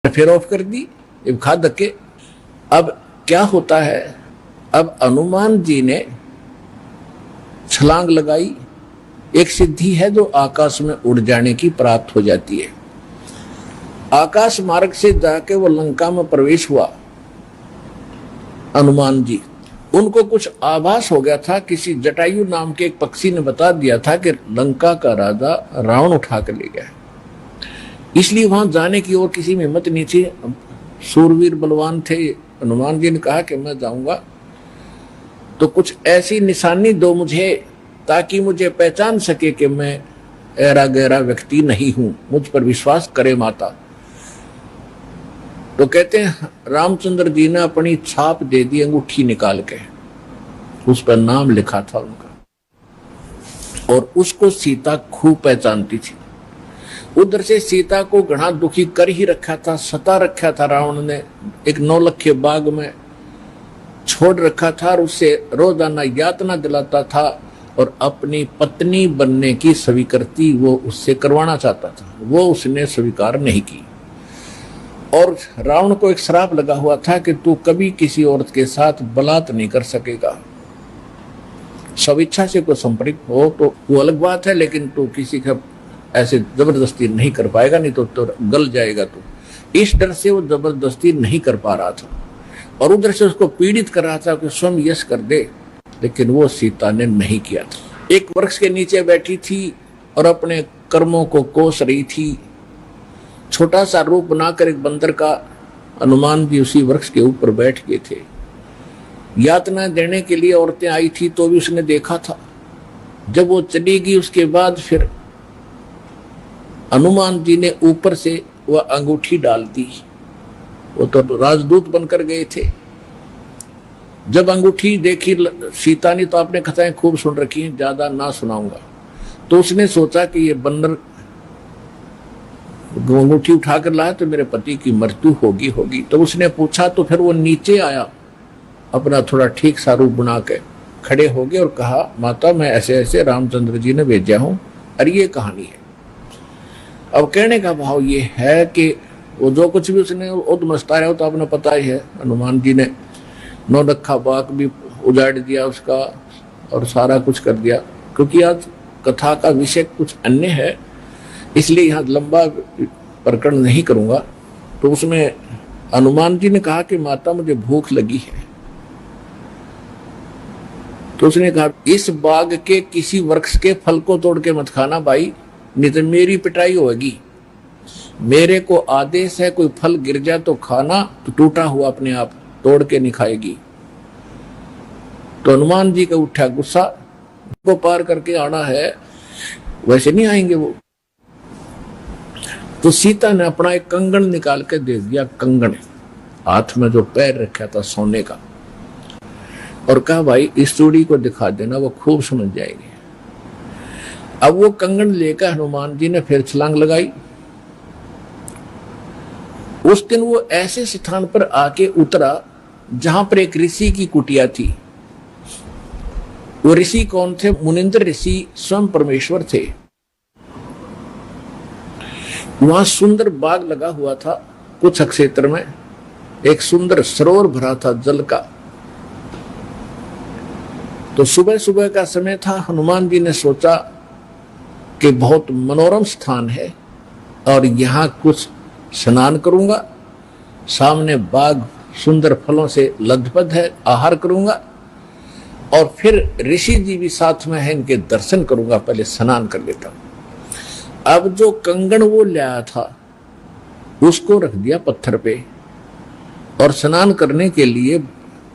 फिर ऑफ कर दी, खा धक्के। अब क्या होता है, अब हनुमान जी ने छलांग लगाई। एक सिद्धि है जो आकाश में उड़ जाने की प्राप्त हो जाती है। आकाश मार्ग से जाके वो लंका में प्रवेश हुआ हनुमान जी। उनको कुछ आभास हो गया था, किसी जटायु नाम के एक पक्षी ने बता दिया था कि लंका का राजा रावण उठा कर ले गया। इसलिए वहां जाने की और किसी में हिम्मत नहीं थी। सूरवीर बलवान थे। हनुमान जी ने कहा कि मैं जाऊंगा तो कुछ ऐसी निशानी दो मुझे, ताकि मुझे पहचान सके कि मैं ऐरा गहरा व्यक्ति नहीं हूं, मुझ पर विश्वास करे माता। तो कहते हैं रामचंद्र जी ने अपनी छाप दे दी, अंगूठी निकाल के, उस पर नाम लिखा था उनका, और उसको सीता खूब पहचानती थी। उधर से सीता को घना दुखी कर ही रखा था, सता रखा था रावण ने, एक नौलखे बाग में छोड़ रखा था और उससे रोजाना यातना दिलाता था और अपनी पत्नी बनने की स्वीकृति वो उससे करवाना चाहता था। वो उसने स्वीकार नहीं की और रावण को एक श्राप लगा हुआ था कि तू कभी किसी औरत के साथ बलात् नहीं कर सकेगा। स्वेच्छा से कोई संपर्क हो तो वो अलग बात है, लेकिन तू किसी का ऐसे जबरदस्ती नहीं कर पाएगा, नहीं तो गल जाएगा तू। इस डर से वो जबरदस्ती नहीं कर पा रहा था और उधर से उसको पीड़ित कर रहा था कि स्वयं यश कर दे, लेकिन वो सीता ने नहीं किया था। एक वृक्ष के नीचे बैठी थी और अपने कर्मों को कोस रही थी। छोटा सा रूप बनाकर एक बंदर का हनुमान भी उसी वृक्ष के ऊपर बैठ गए थे। यातना देने के लिए औरतें आई थी तो भी उसने देखा था। जब वो चली गई उसके बाद फिर हनुमान जी ने ऊपर से वह अंगूठी डाल दी। वो तो राजदूत बनकर गए थे। जब अंगूठी देखी सीता ने, तो आपने कथाएं खूब सुन रखी हैं, ज्यादा ना सुनाऊंगा, तो उसने सोचा कि ये बंदर अंगूठी उठाकर लाया तो मेरे पति की मृत्यु होगी। तो उसने पूछा, तो फिर वो नीचे आया, अपना थोड़ा ठीक सा रूप बना के खड़े हो गए और कहा, माता मैं ऐसे ऐसे रामचंद्र जी ने भेजा हूं और ये कहानी है। अब कहने का भाव ये है कि वो जो कुछ भी उसने उद्मस्ताया हो तो आपने पता ही है, हनुमान जी ने नौलखा बाग भी उजाड़ दिया उसका और सारा कुछ कर दिया। क्योंकि आज कथा का विषय कुछ अन्य है, इसलिए यहाँ लंबा प्रकरण नहीं करूंगा। तो उसमें हनुमान जी ने कहा कि माता मुझे भूख लगी है। तो उसने कहा इस बाग के किसी वृक्ष के फल को तोड़ के मत खाना भाई, नहीं तो मेरी पिटाई होगी। मेरे को आदेश है, कोई फल गिर जाए तो खाना, तो टूटा हुआ अपने आप तोड़ के नहीं खाएगी। तो हनुमान जी का उठा गुस्सा, वो पार करके आना है, वैसे नहीं आएंगे वो। तो सीता ने अपना एक कंगन निकाल के दे दिया, कंगन हाथ में जो पैर रखा था सोने का, और कहा भाई इस चूड़ी को दिखा देना, वो खूब समझ जाएगी। अब वो कंगन लेकर हनुमान जी ने फिर छलांग लगाई। उस दिन वो ऐसे स्थान पर आके उतरा जहां पर एक ऋषि की कुटिया थी। वो ऋषि कौन थे? मुनिंद्र ऋषि स्वयं परमेश्वर थे। वहां सुंदर बाग लगा हुआ था। कुछ क्षेत्र में एक सुंदर सरोवर भरा था जल का। तो सुबह सुबह का समय था। हनुमान जी ने सोचा कि बहुत मनोरम स्थान है और यहाँ कुछ स्नान करूंगा, सामने बाग सुंदर फलों से लदपद है, आहार करूंगा और फिर ऋषि जी भी साथ में है, इनके दर्शन करूंगा, पहले स्नान कर लेता हूं। अब जो कंगन वो लाया था उसको रख दिया पत्थर पे और स्नान करने के लिए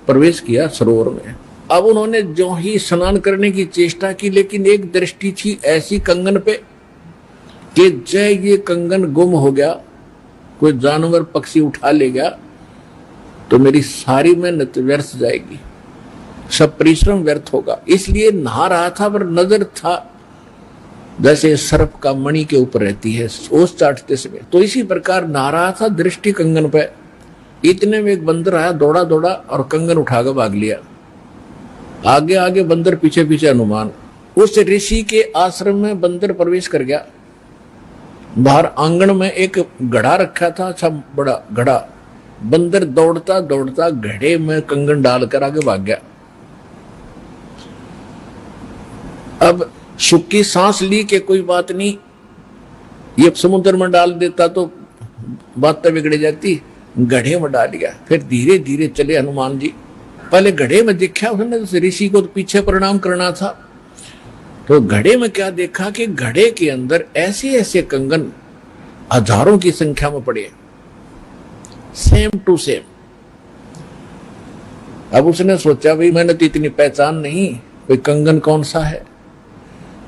प्रवेश किया सरोवर में। अब उन्होंने जो ही स्नान करने की चेष्टा की, लेकिन एक दृष्टि थी ऐसी कंगन पे कि जय ये कंगन गुम हो गया, कोई जानवर पक्षी उठा ले गया तो मेरी सारी मेहनत व्यर्थ जाएगी, सब परिश्रम व्यर्थ होगा। इसलिए नहा रहा था पर नजर था जैसे सर्प का मणि के ऊपर रहती है ओस चाटते समय, तो इसी प्रकार नहा रहा था, दृष्टि कंगन पे। इतने में एक बंदर आया, दौड़ा दौड़ा और कंगन उठाकर भाग लिया। आगे आगे बंदर, पीछे पीछे हनुमान। उस ऋषि के आश्रम में बंदर प्रवेश कर गया। बाहर आंगन में एक घड़ा रखा था, अच्छा बड़ा घड़ा। बंदर दौड़ता दौड़ता घड़े में कंगन डालकर आगे भाग गया। अब सुखी सांस ली कि कोई बात नहीं, ये समुद्र में डाल देता तो बात बिगड़ जाती, घड़े में डाल दिया। फिर धीरे धीरे चले हनुमान जी। पहले घड़े में देखा उसने, ऋषि को तो पीछे प्रणाम करना था, तो घड़े में क्या देखा कि घड़े के अंदर ऐसे ऐसे कंगन हजारों की संख्या में पड़े, सेम टू सेम। अब उसने सोचा भाई मैंने तो इतनी पहचान नहीं, कोई कंगन कौन सा है।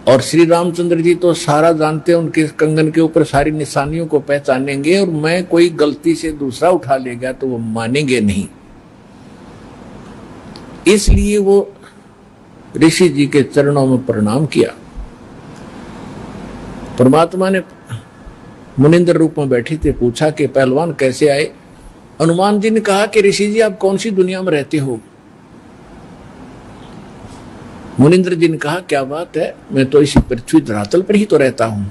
और श्री रामचंद्र जी तो सारा जानते हैं, उनके कंगन के ऊपर सारी निशानियों को पहचानेंगे, और मैं कोई गलती से दूसरा उठा ले गया तो वो मानेंगे नहीं। इसलिए वो ऋषि जी के चरणों में प्रणाम किया। परमात्मा ने मुनिंद्र रूप में बैठे थे, पूछा कि पहलवान कैसे आए। हनुमान जी ने कहा कि ऋषि जी आप कौन सी दुनिया में रहते हो। मुनिंद्र जी ने कहा क्या बात है, मैं तो इसी पृथ्वी धरातल पर ही तो रहता हूं।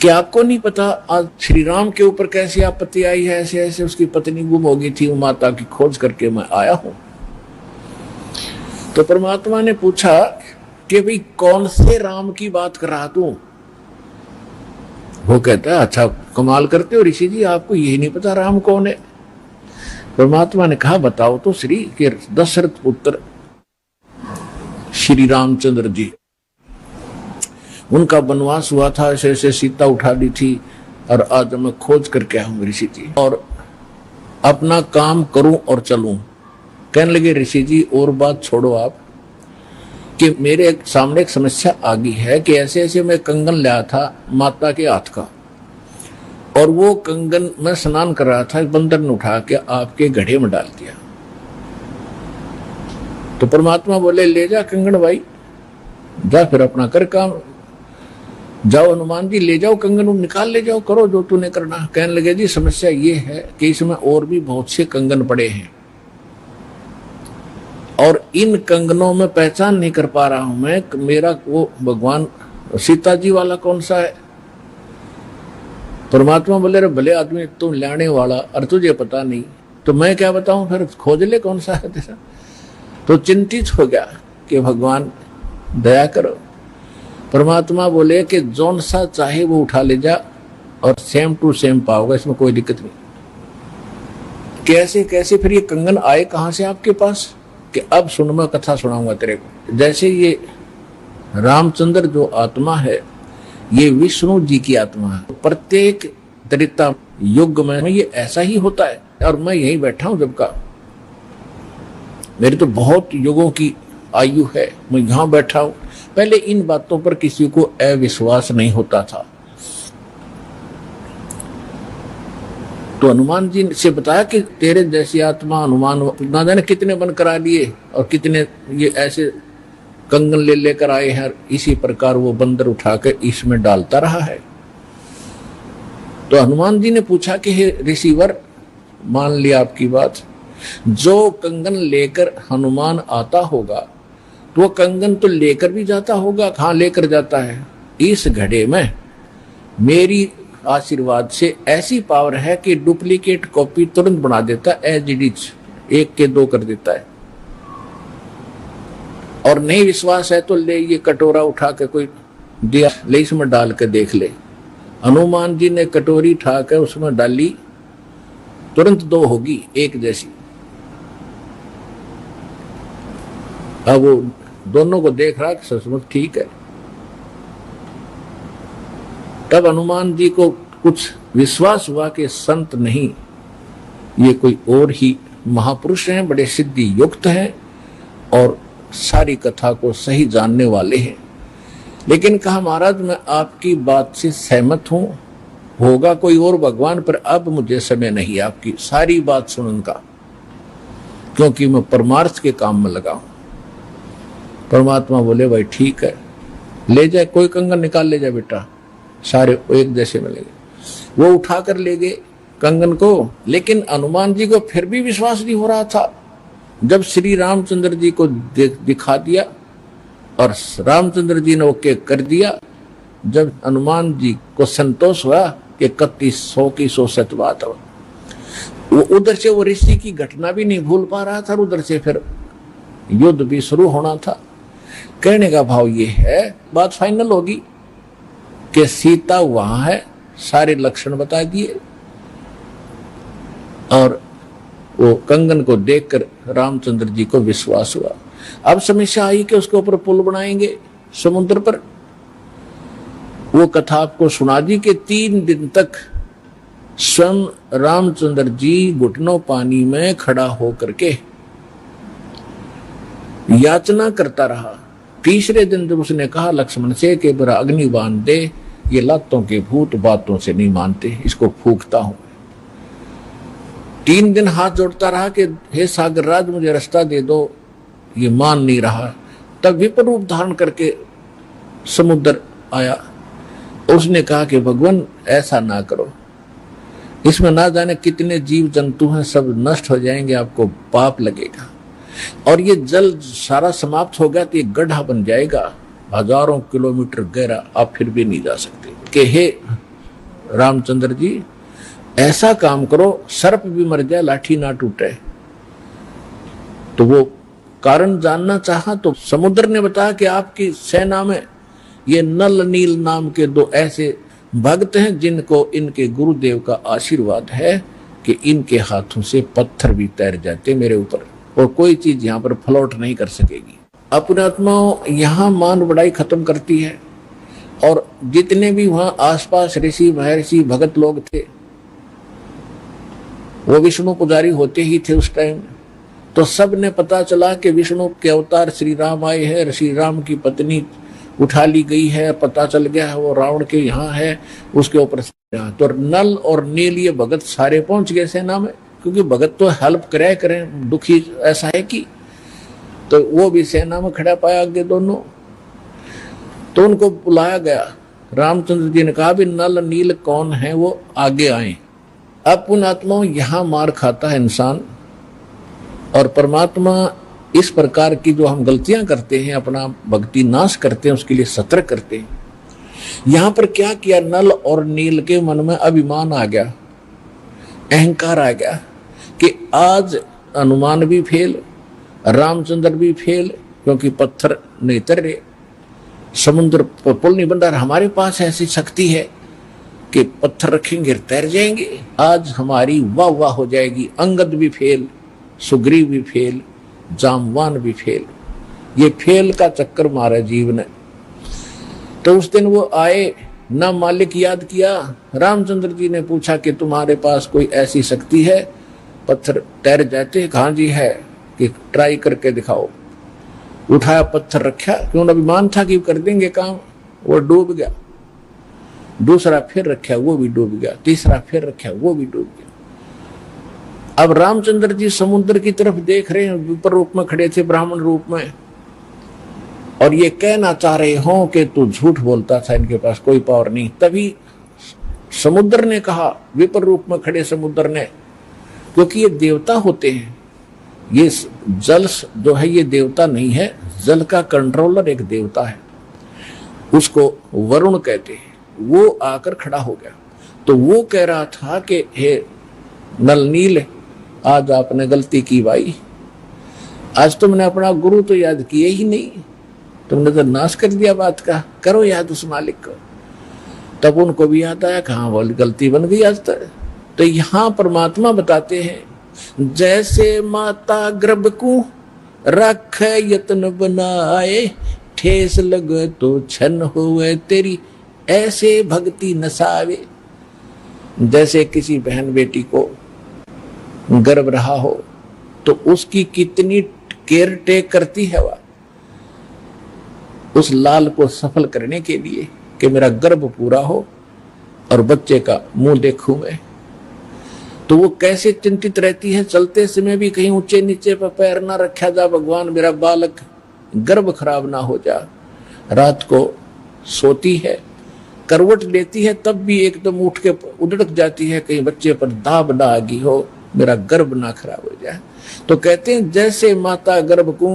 कि आपको नहीं पता आज श्री राम के ऊपर कैसी आपत्ति आई है, ऐसे ऐसे उसकी पत्नी गुम हो गई थी, माता की खोज करके मैं आया हूं। तो परमात्मा ने पूछा कि भाई कौन से राम की बात कर रहा तू। वो कहता है अच्छा कमाल करते हो ऋषि जी, आपको यही नहीं पता राम कौन है। परमात्मा ने कहा बताओ तो श्री, कि दशरथ पुत्र श्री रामचंद्र जी, उनका वनवास हुआ था, ऐसे ऐसे सीता उठा ली थी, और आज मैं खोज करके आया हूं ऋषि जी, और अपना काम करूं और चलूं। कहने लगे ऋषि जी और बात छोड़ो आप, कि मेरे सामने एक समस्या आ गई है कि ऐसे ऐसे मैं कंगन लाया था माता के हाथ का, और वो कंगन मैं स्नान कर रहा था, बंदर ने उठा के आपके घड़े में डाल दिया। तो परमात्मा बोले ले जा कंगन भाई, जा फिर अपना कर काम, जाओ हनुमान जी ले जाओ कंगन, निकाल ले जाओ, करो जो तूने करना। कहने लगे जी समस्या ये है कि इसमें और भी बहुत से कंगन पड़े हैं, और इन कंगनों में पहचान नहीं कर पा रहा हूं मैं, मेरा वो भगवान सीता जी वाला कौन सा है। परमात्मा बोले रे भले आदमी तुम लाने वाला और तुझे पता नहीं, तो मैं क्या बताऊं, फिर खोज ले कौन सा है तेरा। तो चिंतित हो गया कि भगवान दया करो। परमात्मा बोले कि जौन सा चाहे वो उठा ले जा, और सेम टू सेम पाओगे, इसमें कोई दिक्कत नहीं। कैसे कैसे फिर ये कंगन आए कहां से आपके पास, कि अब सुन मैं कथा सुनाऊंगा तेरे को। जैसे ये रामचंद्र जो आत्मा है, ये विष्णु जी की आत्मा है। प्रत्येक त्रेता युग में ये ऐसा ही होता है, और मैं यहीं बैठा हूं जब का, मेरी तो बहुत युगों की आयु है, मैं यहां बैठा हूं। पहले इन बातों पर किसी को अविश्वास नहीं होता था। तो हनुमान जी से बताया कि तेरे जैसी आत्मा हनुमान ना जाने कितने बन करा लिए, और कितने ये ऐसे कंगन ले लेकर आए हैं, इसी प्रकार वो बंदर उठा कर इसमें डालता रहा है। तो हनुमान जी ने पूछा कि हे ऋषिवर, मान लिया आपकी बात, जो कंगन लेकर हनुमान आता होगा तो वो कंगन तो लेकर भी जाता होगा, कहां लेकर जाता है, इस घड़े में मेरी आशीर्वाद से ऐसी पावर है कि डुप्लीकेट कॉपी तुरंत बना देता है, एज इट इज, 1 के 2 कर देता है। और नहीं विश्वास है तो ले ये कटोरा उठा के कोई दिया, ले इसमें डाल के देख ले। हनुमान जी ने कटोरी उठा कर उसमें डाली, तुरंत 2 होगी, 1 जैसी। अब वो दोनों को देख रहा कि सचमुच ठीक है। तब हनुमान जी को कुछ विश्वास हुआ कि संत नहीं, ये कोई और ही महापुरुष हैं, बड़े सिद्धि युक्त हैं, और सारी कथा को सही जानने वाले हैं। लेकिन कहा महाराज मैं आपकी बात से सहमत हूं, होगा कोई और भगवान, पर अब मुझे समय नहीं आपकी सारी बात सुनने का, क्योंकि मैं परमार्थ के काम में लगा हूं। परमात्मा बोले भाई ठीक है, ले जाए, कोई कंगन निकाल ले जाए बेटा, सारे एक जैसे मिलेंगे। वो उठा कर ले गए कंगन को, लेकिन हनुमान जी को फिर भी विश्वास नहीं हो रहा था। जब श्री रामचंद्र जी को दिखा दिया और रामचंद्र जी ने ओके कर दिया, जब हनुमान जी को संतोष हुआ कि 3100 की 100 सच बात हो, वो उधर से वो ऋषि की घटना भी नहीं भूल पा रहा था, उधर से फिर युद्ध भी शुरू होना था। कहने का भाव ये है, बात फाइनल होगी कि सीता वहां है, सारे लक्षण बता दिए, और वो कंगन को देखकर रामचंद्र जी को विश्वास हुआ। अब समस्या आई कि उसके ऊपर पुल बनाएंगे समुद्र पर। वो कथा आपको सुना दी कि 3 दिन तक स्वयं रामचंद्र जी घुटनों पानी में खड़ा होकर के याचना करता रहा। तीसरे दिन जब उसने कहा लक्ष्मण से कि मेरा अग्नि बांध दे, ये लातों के भूत बातों से नहीं मानते, इसको फूंकता हूं। 3 दिन हाथ जोड़ता रहा कि हे सागर राज मुझे रास्ता दे दो, ये मान नहीं रहा। तब विपर रूप धारण करके समुद्र आया। उसने कहा कि भगवान ऐसा ना करो, इसमें ना जाने कितने जीव जंतु हैं, सब नष्ट हो जाएंगे, आपको पाप लगेगा। और ये जल सारा समाप्त हो गया तो ये गड्ढा बन जाएगा, हजारों किलोमीटर गहरा, आप फिर भी नहीं जा सकते। कि हे रामचंद्र जी, ऐसा काम करो, सर्प भी मर जाए लाठी ना टूटे। तो वो कारण जानना चाहा तो समुद्र ने बताया कि आपकी सेना में ये नल नील नाम के 2 ऐसे भक्त हैं जिनको इनके गुरुदेव का आशीर्वाद है कि इनके हाथों से पत्थर भी तैर जाते मेरे ऊपर, और कोई चीज यहाँ पर फ्लोट नहीं कर सकेगी। अपने आत्माओं यहाँ मान बढ़ाई खत्म करती है। और जितने भी वहां आसपास ऋषि महर्षि भगत लोग थे, वो विष्णु पुजारी होते ही थे उस टाइम। तो सब ने पता चला कि विष्णु के अवतार श्री राम आए हैं, श्री राम की पत्नी उठा ली गई है, पता चल गया है वो रावण के यहाँ है, उसके ऊपर। तो नल और नील ये भगत सारे पहुंच गए सेना में, क्योंकि भगत तो हेल्प करें, दुखी ऐसा है कि, तो वो भी सेना में खड़ा पाया आगे दोनों। तो उनको बुलाया गया। रामचंद्र जी ने कहा भी नल नील कौन है, वो आगे आए। अब पुण्यात्माओं यहाँ मार खाता है इंसान, और परमात्मा इस प्रकार की जो हम गलतियां करते हैं, अपना भक्ति नाश करते हैं, उसके लिए सतर्क करते हैं। यहां पर क्या किया, नल और नील के मन में अभिमान आ गया, अहंकार आ गया कि आज हनुमान भी फेल, रामचंद्र भी फेल, क्योंकि पत्थर नहीं तर रहे, समुद्र पर पुल नहीं बन रहा। हमारे पास ऐसी शक्ति है कि पत्थर रखेंगे तैर जाएंगे, आज हमारी वाह वाह हो जाएगी। अंगद भी फेल, सुग्रीव भी फेल, जामवान भी फेल, ये फेल का चक्कर मारा जीव ने। तो उस दिन वो आए, ना मालिक याद किया। रामचंद्र जी ने पूछा कि तुम्हारे पास कोई ऐसी शक्ति है पत्थर तैर जाते? कहाँ जी है, कि ट्राई करके दिखाओ। उठाया, पत्थर रखा, क्यों अभिमान था कि कर देंगे काम, वो डूब गया। दूसरा फिर रखा, वो भी डूब गया। तीसरा फिर रखा, वो भी डूब गया। अब रामचंद्र जी समुद्र की तरफ देख रहे हैं, विपर रूप में खड़े थे, ब्राह्मण रूप में, और ये कहना चाह रहे हो कि तू झूठ बोलता था, इनके पास कोई पावर नहीं। तभी समुद्र ने कहा, विपर रूप में खड़े समुद्र ने, क्योंकि ये देवता होते हैं, ये जल जो है ये देवता नहीं है, जल का कंट्रोलर एक देवता है, उसको वरुण कहते हैं। वो आकर खड़ा हो गया। तो वो कह रहा था कि हे नल नील, आज आपने गलती की भाई, आज तुमने अपना गुरु तो याद किए ही नहीं, तुमने तो नाश कर दिया बात का, करो याद उस मालिक को। तब उनको भी याद आया, कहाँ वो गलती बन गई आज तक। तो यहाँ परमात्मा बताते हैं, जैसे माता गर्भ को रख यत्न बनाए, ठेस लगे तो छन हुए तेरी, ऐसे भक्ति नसावे। जैसे किसी बहन बेटी को गर्भ रहा हो तो उसकी कितनी केयर टेक करती है वह, उस लाल को सफल करने के लिए कि मेरा गर्भ पूरा हो और बच्चे का मुंह देखूं मैं। तो वो कैसे चिंतित रहती है, चलते समय भी कहीं ऊंचे नीचे पर पैर ना रखा जा, भगवान मेरा बालक गर्भ खराब ना हो जा। रात को सोती है, करवट लेती है, तब भी एकदम उठ के उधड़क जाती है, कहीं बच्चे पर दाब ना आ गई हो, मेरा गर्भ ना खराब हो जाए। तो कहते हैं जैसे माता गर्भ को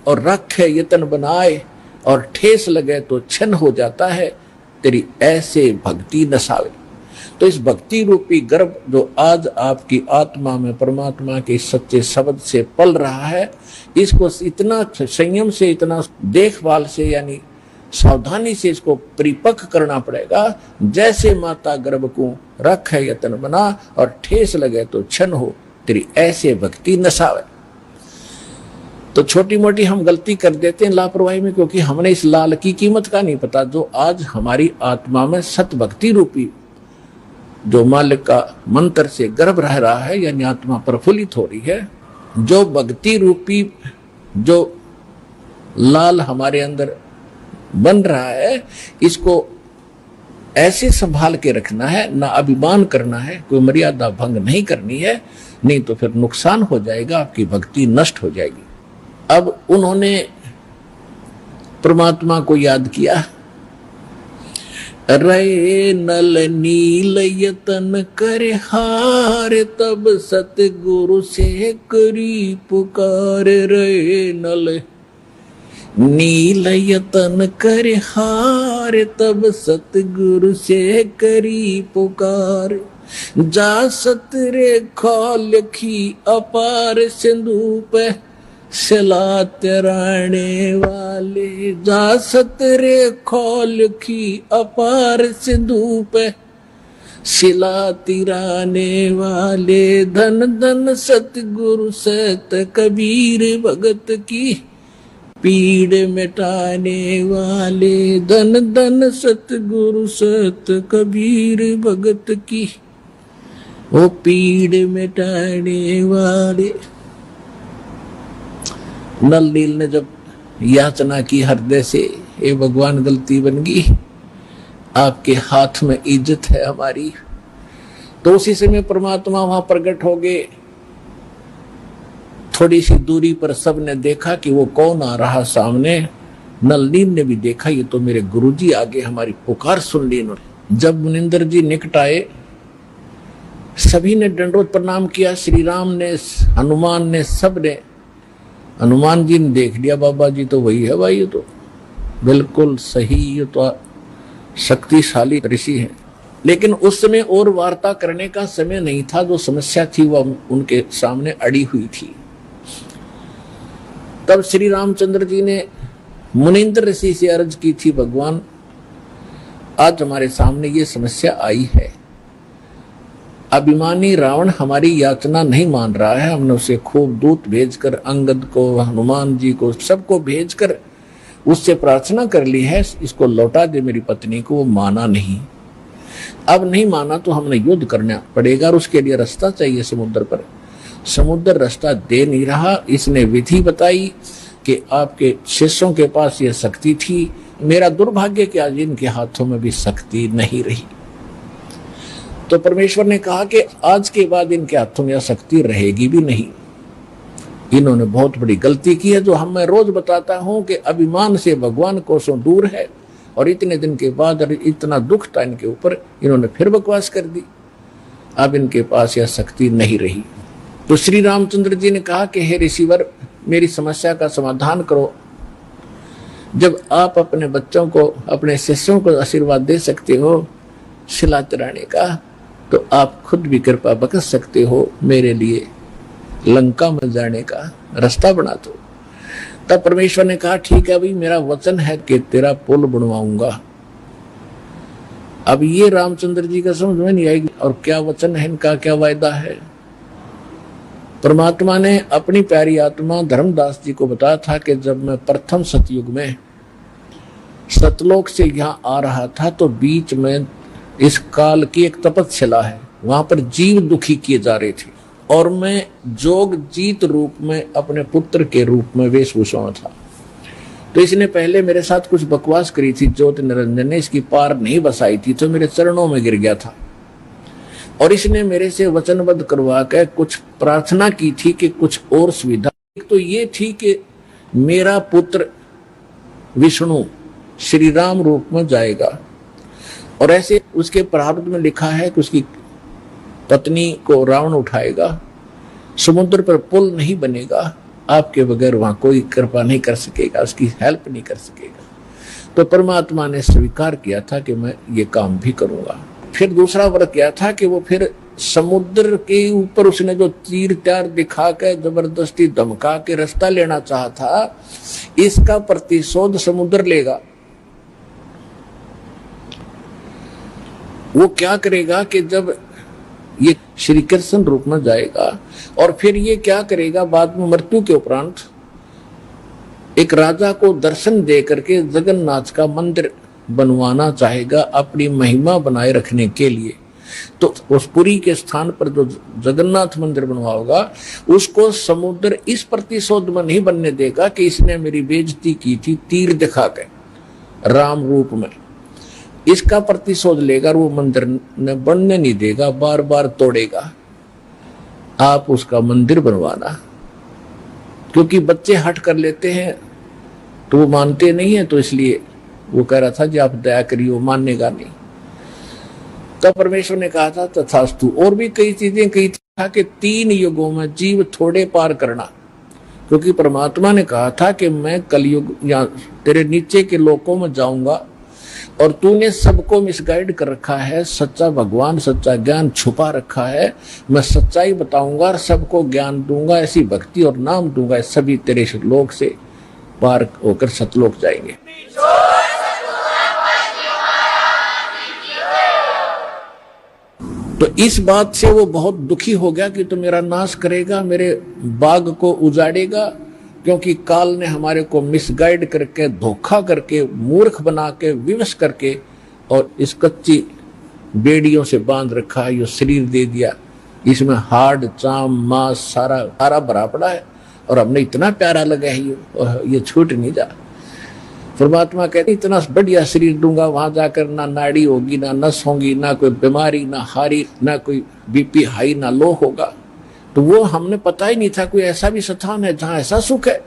और रखे यतन बनाए और ठेस लगे तो छन हो जाता है, तेरी ऐसे भक्ति नसावे। तो इस भक्ति रूपी गर्भ जो आज आपकी आत्मा में परमात्मा के सच्चे शब्द से पल रहा है, इसको इतना संयम से, इतना देखभाल से, यानी सावधानी से इसको परिपक्व करना पड़ेगा। जैसे माता गर्भ को रख है यतन बना, और ठेस लगे तो क्षण हो, तेरी ऐसे भक्ति नसावे। तो छोटी मोटी हम गलती कर देते हैं लापरवाही में, क्योंकि हमने इस लाल की कीमत का नहीं पता। जो आज हमारी आत्मा में सत भक्ति रूपी जो मालिक का मंत्र से गर्भ रह रहा है, यानी आत्मा प्रफुल्लित हो रही है, जो भक्ति रूपी जो लाल हमारे अंदर बन रहा है, इसको ऐसे संभाल के रखना है, ना अभिमान करना है, कोई मर्यादा भंग नहीं करनी है, नहीं तो फिर नुकसान हो जाएगा, आपकी भक्ति नष्ट हो जाएगी। अब उन्होंने परमात्मा को याद किया। रे नल नील यतन करे हार, तब सतगुरु से करी पुकार। रे नल नील यतन करे हार, तब सतगुरु से करी पुकार। जा सतरे खोलखी अपार सिंधु पे सिला तिराने वाले। जा सतरे खोलखी अपार सिंधु पे सिला तिराने वाले। धन धन सतगुरु सत कबीर भगत की पीड़ मिटाने वाले। धन धन सतगुरु सत कबीर भगत की वो पीड़ मिटाने वाले। नल नील ने जब याचना की हृदय से, हे भगवान गलती बन गई, आपके हाथ में इज्जत है हमारी, तो उसी समय परमात्मा वहां प्रकट हो गए। थोड़ी सी दूरी पर सबने देखा कि वो कौन आ रहा सामने। नल नील ने भी देखा, ये तो मेरे गुरुजी आगे, हमारी पुकार सुन ली इन्होंने। जब मुनिंदर जी निकट आए, सभी ने दंडवत प्रणाम किया। श्री राम ने, हनुमान ने, सब ने। हनुमान जी ने देख लिया, बाबा जी तो वही है भाई, ये तो बिल्कुल सही, ये तो शक्तिशाली ऋषि है। लेकिन उस समय और वार्ता करने का समय नहीं था। जो समस्या थी वह उनके सामने अड़ी हुई थी। तब श्री रामचंद्र जी ने मुनिंद्र ऋषि से अर्ज की थी, भगवान आज हमारे सामने ये समस्या आई है। अभिमानी रावण हमारी याचना नहीं मान रहा है। हमने उसे खूब दूत भेजकर, अंगद को, हनुमान जी को, सबको भेजकर उससे प्रार्थना कर ली है, इसको लौटा दे मेरी पत्नी को। वो माना नहीं। अब नहीं माना तो हमने युद्ध करना पड़ेगा, और उसके लिए रास्ता चाहिए समुद्र पर। समुद्र रास्ता दे नहीं रहा। इसने विधि बताई कि आपके शिष्यों के पास यह शक्ति थी। मेरा दुर्भाग्य कि आज इनके हाथों में भी शक्ति नहीं रही। तो परमेश्वर ने कहा कि आज के बाद इनके हाथों में यह शक्ति रहेगी भी नहीं। इन्होंने बहुत बड़ी गलती की है, जो हम मैं रोज बताता हूं कि अभिमान से भगवान कोसों दूर है। और इतने दिन के बाद इतना दुख था इनके ऊपर, इन्होंने फिर बकवास कर दी। अब इनके पास यह शक्ति नहीं रही। तो श्री रामचंद्र जी ने कहा कि हे ऋषिवर, मेरी समस्या का समाधान करो। जब आप अपने बच्चों को, अपने शिष्यों को आशीर्वाद दे सकते हो शिला तिराने का, तो आप खुद भी कृपा बख्श सकते हो, मेरे लिए लंका में जाने का रास्ता बना दो। तब परमेश्वर ने कहा, ठीक है भाई, मेरा वचन है कि तेरा पुल बनवाऊंगा। अब ये रामचंद्र जी का समझ में नहीं आएगी, और क्या वचन है इनका, क्या वायदा है। परमात्मा ने अपनी प्यारी आत्मा धर्मदास जी को बताया था कि जब मैं प्रथम सतयुग में सतलोक से यहाँ आ रहा था, तो बीच में इस काल की एक तपस्या है, वहां पर जीव दुखी किए जा रहे थे, और मैं जोग जीत रूप में अपने पुत्र के रूप में वेशभूषा में था। तो इसने पहले मेरे साथ कुछ बकवास करी थी, ज्योति निरंजन ने इसकी पार नहीं बसाई थी, तो मेरे चरणों में गिर गया था। और इसने मेरे से वचनबद्ध करवा कर कुछ प्रार्थना की थी कि कुछ और सुविधा। एक तो ये थी कि मेरा पुत्र विष्णु श्री राम रूप में जाएगा, और ऐसे उसके प्रारब्ध में लिखा है कि उसकी पत्नी को रावण उठाएगा, समुद्र पर पुल नहीं बनेगा, आपके बगैर वहां कोई कृपा नहीं कर सकेगा, उसकी हेल्प नहीं कर सकेगा। तो परमात्मा ने स्वीकार किया था कि मैं ये काम भी करूंगा। फिर दूसरा व्रत किया था कि वो फिर समुद्र के ऊपर उसने जो तीर त्यार दिखा के जबरदस्ती धमका के रास्ता लेना चाहा था, इसका प्रतिशोध समुद्र लेगा। वो क्या करेगा कि जब ये श्री कृष्ण रूप में जाएगा और फिर ये क्या करेगा, बाद में मृत्यु के उपरांत एक राजा को दर्शन दे करके जगन्नाथ का मंदिर बनवाना चाहेगा अपनी महिमा बनाए रखने के लिए। तो उस पुरी के स्थान पर जो जगन्नाथ मंदिर बनवाओगा उसको समुद्र इस प्रतिशोध में नहीं बनने देगा कि इसने मेरी बेइज्जती की थी तीर दिखा के राम रूप में, इसका प्रतिशोध लेगा। वो मंदिर ने बनने नहीं देगा, बार बार तोड़ेगा। आप उसका मंदिर बनवाना, क्योंकि बच्चे हट कर लेते हैं तो वो मानते नहीं है, तो इसलिए वो कह रहा था जी आप दया करिए, वो मानेगा नहीं। तब परमेश्वर ने कहा था तथास्तु। और भी कई चीजें कही था कि 3 युगों में जीव थोड़े पार करना, क्योंकि परमात्मा ने कहा था कि मैं कलयुग या तेरे नीचे के लोकों में जाऊंगा और तूने सबको मिसगाइड कर रखा है, सच्चा भगवान सच्चा ज्ञान छुपा रखा है, मैं सच्चाई बताऊंगा और सबको ज्ञान दूंगा, ऐसी भक्ति और नाम दूंगा, सभी तेरे लोक से पार होकर सतलोक जाएंगे। तो इस बात से वो बहुत दुखी हो गया कि तो मेरा नाश करेगा, मेरे बाग को उजाड़ेगा, क्योंकि काल ने हमारे को मिसगाइड करके धोखा करके मूर्ख बना के विवश करके और इस कच्ची बेड़ियों से बांध रखा है, ये शरीर दे दिया, इसमें हाड़ चाम मांस सारा भरा पड़ा है और हमने इतना प्यारा लगा है ये छूट नहीं जा। परमात्मा कहते इतना बढ़िया शरीर दूंगा, वहां जाकर ना नाड़ी होगी ना नस होगी, ना कोई बीमारी ना हारी, ना कोई बीपी हाई ना लो होगा। तो वो हमने पता ही नहीं था कोई ऐसा भी स्थान है जहां ऐसा सुख है।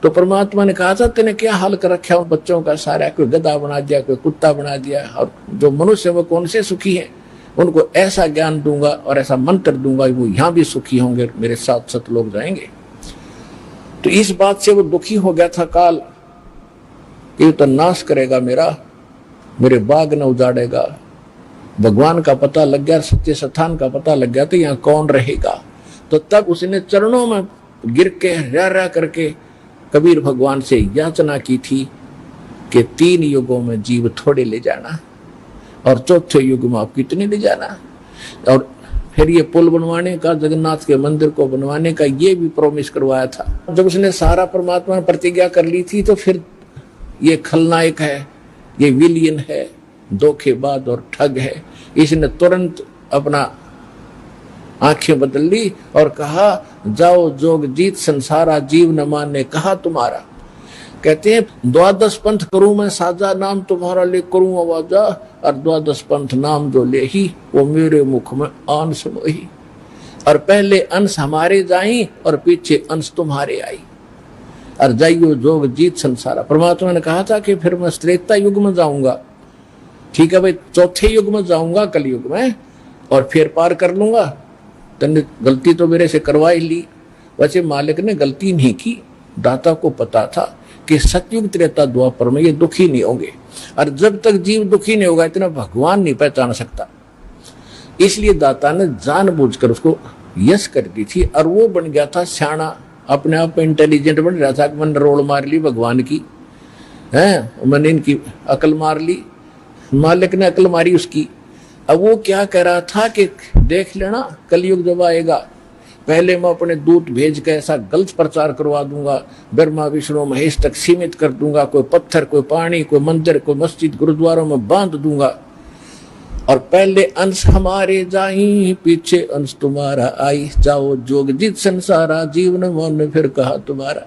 तो परमात्मा ने कहा था तेने क्या हाल कर रखा उन बच्चों का सारा, कोई गधा बना दिया, कोई कुत्ता बना दिया, और जो मनुष्य वो कौन से सुखी है, उनको ऐसा ज्ञान दूंगा और ऐसा मंत्र दूंगा वो यहाँ भी सुखी होंगे, मेरे साथ सतलोक जाएंगे। तो इस बात से वो दुखी हो गया था काल, ये तो नाश करेगा मेरे बाग न उजाड़ेगा। भगवान का पता लग गया, सत्य स्थान का पता लग गया, तो यहाँ कौन रहेगा। तो तब उसने चरणों में गिर के रा करके कबीर भगवान से याचना की थी कि 3 युगों में जीव थोड़े ले जाना और चौथे युग में आप कितने ले जाना। और फिर ये पुल बनवाने का, जगन्नाथ के मंदिर को बनवाने का ये भी प्रॉमिस करवाया था। जब उसने सारा परमात्मा ने प्रतिज्ञा कर ली थी, तो फिर ये खलनायक है, ये विलियन है, धोखेबाज और ठग है, इसने तुरंत अपना आंखें बदल ली और कहा जाओ जोग जीत संसारा, जीव न माने कहा तुम्हारा। कहते हैं 12 पंथ करूं मैं साजा, नाम तुम्हारा ले करूं आवाजा, और 12 पंथ नाम जो ले ही वो मेरे मुख में आन समोही। और पहले अंश हमारे जाई और पीछे अंश तुम्हारे आई, और जाइयो जोग जीत संसारा। परमात्मा ने कहा था कि फिर मैं त्रेता युग में जाऊंगा, ठीक है भाई, चौथे युग में जाऊंगा कलयुग में, और फिर पार कर लूंगा। तने गलती तो मेरे से करवा ही ली। वैसे मालिक ने गलती नहीं की, दाता को पता था कि सतयुग त्रेता द्वापर में ये दुखी नहीं होंगे, और जब तक जीव दुखी नहीं होगा इतना भगवान नहीं पहचान सकता। इसलिए दाता ने जानबूझकर उसको यश कर दी थी, और वो बन गया था सियाना, अपने आप इंटेलिजेंट बन रहा था। मैंने रोल मार ली भगवान की, है मैंने इनकी अकल मार ली, मालिक ने अकल मारी उसकी। अब वो क्या कह रहा था कि देख लेना कलयुग जब आएगा, पहले मैं अपने दूत भेज के ऐसा गलत प्रचार करवा दूंगा, ब्रह्मा विष्णु महेश तक सीमित कर दूंगा, कोई पत्थर कोई पानी कोई मंदिर कोई मस्जिद गुरुद्वारों में बांध दूंगा, और पहले अंश हमारे जाई पीछे अंश तुम्हारा आई, जाओ जोग जीत संसारा, जीवन मन ने फिर कहा तुम्हारा।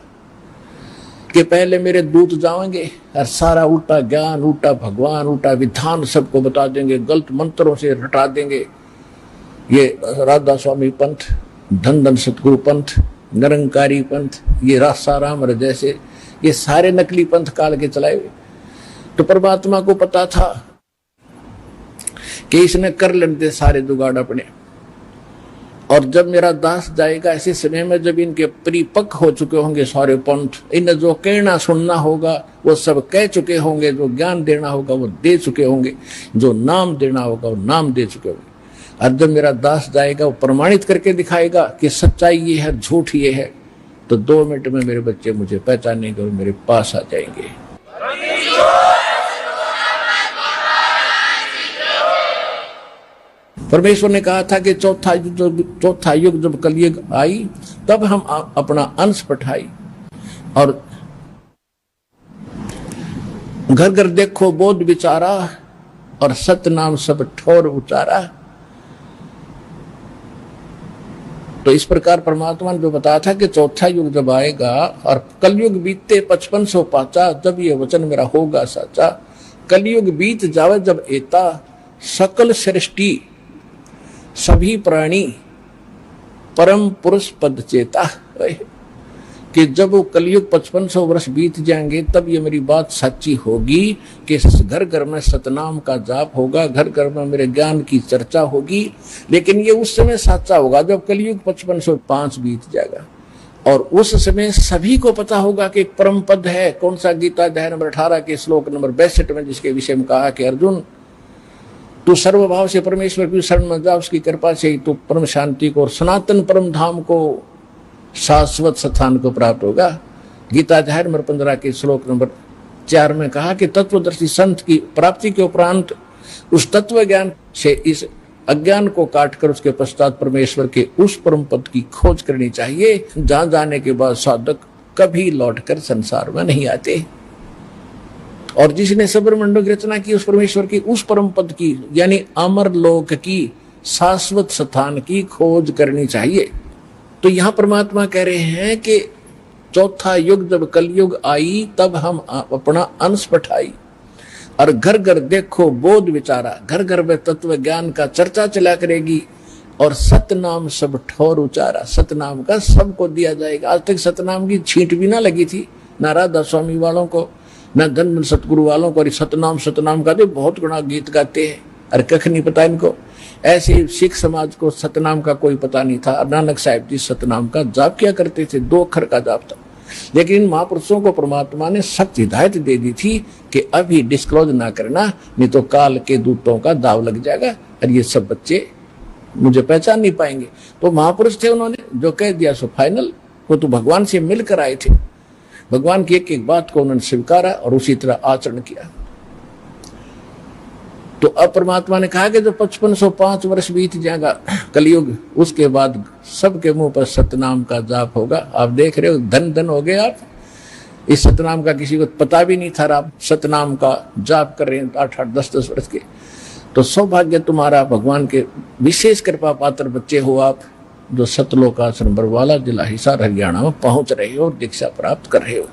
कि पहले मेरे दूत जाएंगे और सारा उल्टा ज्ञान, उल्टा भगवान, उल्टा विधान सबको बता देंगे, गलत मंत्रों से हटा देंगे। ये राधा स्वामी पंथ, धन धन सतगुरु पंथ, निरंकारी पंथ, ये रासाराम जैसे ये सारे नकली पंथ काल के चलाए हुए। तो परमात्मा को पता था कि इसने कर लेते सारे जुगाड़ अपने, और जब मेरा दास जाएगा ऐसे समय में जब इनके परिपक्व हो चुके होंगे सारे पंथ, इन्हें जो कहना सुनना होगा वो सब कह चुके होंगे, जो ज्ञान देना होगा वो दे चुके होंगे, जो नाम देना होगा वो नाम दे चुके होंगे। और जब मेरा दास जाएगा वो प्रमाणित करके दिखाएगा कि सच्चाई ये है, झूठ ये है, तो 2 मिनट में मेरे बच्चे मुझे पहचानेंगे और मेरे पास आ जाएंगे। परमेश्वर ने कहा था कि चौथा युग जब कलयुग आई तब हम अपना अंश पठाई और घर घर देखो बोध विचारा और सत्य नाम सब ठोर उचारा। तो इस प्रकार परमात्मा ने जो बताया था कि चौथा युग जब आएगा और कलयुग बीतते 5500 पाचा, जब ये वचन मेरा होगा साचा। कलयुग बीत जावे जब एता, सकल सृष्टि सभी प्राणी परम पुरुष पद चेता। कि जब वो कलयुग 5500 वर्ष बीत जाएंगे तब ये मेरी बात सच्ची होगी कि घर घर में सतनाम का जाप होगा, घर घर में मेरे ज्ञान की चर्चा होगी। लेकिन ये उस समय सच्चा होगा जब कलयुग 5505 बीत जाएगा और उस समय सभी को पता होगा कि एक परम पद है। कौन सा? गीता अध्याय नंबर 18 के श्लोक नंबर 62 में, जिसके विषय में कहा कि अर्जुन तू सर्वभाव से परमेश्वर की शरण में जा, उसकी कृपा से ही तू परम शांति को और सनातन परम धाम को, शाश्वत स्थान को प्राप्त होगा। गीता अध्याय नंबर 15 के श्लोक नंबर 4 में कहा कि तत्वदर्शी संत की प्राप्ति के उपरांत उस तत्व ज्ञान से इस अज्ञान को काटकर उसके पश्चात परमेश्वर के उस परम पद की खोज करनी चाहिए, जहां जाने के बाद साधक कभी लौटकर संसार में नहीं आते। और जिसने सबरमंडल की रचना की उस परमेश्वर की उस परम पद की यानी अमर लोक की, शाश्वत स्थान की खोज करनी चाहिए। तो यहां परमात्मा कह रहे हैं कि चौथा युग जब कलयुग आई तब हम अपना अंश पठाई और घर घर देखो बोध विचारा, घर घर में तत्व ज्ञान का चर्चा चला करेगी और सतनाम सब ठोर उचारा। सतनाम का सबको दिया जाएगा। आज तक सतनाम की छींट भी ना लगी थी, ना राधा स्वामी वालों को, न धन सतगुरु वालों को। सतनाम का तो बहुत गुना गीत गाते हैं, अरे कख नहीं पता इनको। ऐसे सिख समाज को सतनाम का कोई पता नहीं था। नानक साहिब जी सतनाम का जाप किया करते थे, 2 अक्षर का जाप था। लेकिन इन महापुरुषों को परमात्मा ने सख्त हिदायत दे दी थी कि अभी डिस्क्लोज ना करना, नहीं तो काल के दूतों का दाव लग जाएगा और ये सब बच्चे मुझे पहचान नहीं पाएंगे। तो महापुरुष थे, उन्होंने जो कह दिया सो फाइनल। वो तो भगवान से मिलकर आए थे, भगवान की एक एक बात को उन्होंने स्वीकारा और उसी तरह आचरण किया। तो अब परमात्मा ने कहा कि जब 5505 वर्ष बीत जाएगा कलयुग, उसके बाद सबके मुंह पर सतनाम का जाप होगा। आप देख रहे हो, धन धन हो गए आप। इस सतनाम का किसी को पता भी नहीं था, आप सतनाम का जाप कर रहे हैं 8-8, 10-10 वर्ष के। तो सौभाग्य तुम्हारा, भगवान के विशेष कृपा पात्र बच्चे हो आप, जो सतलोक आश्रम बरवाला जिला हिसार हरियाणा में पहुंच रहे हो और दीक्षा प्राप्त कर रहे हो।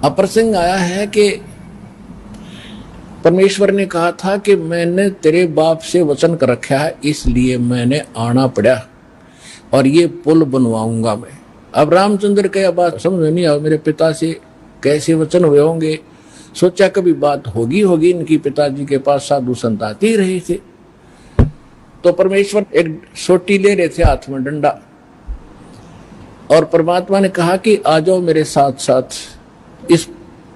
अब प्रसंग आया है कि परमेश्वर ने कहा था कि मैंने तेरे बाप से वचन कर रखा है, इसलिए मैंने आना पड़ा और ये पुल बनवाऊंगा मैं। अब रामचंद्र के बात समझ नहीं आ, मेरे पिता से कैसे वचन हुए होंगे। सोचा कभी बात होगी इनकी, पिताजी के पास साधु संत आते ही रहे थे। तो परमेश्वर एक सोटी ले रहे थे हाथ में, डंडा, और परमात्मा ने कहा कि आ जाओ मेरे साथ साथ, इस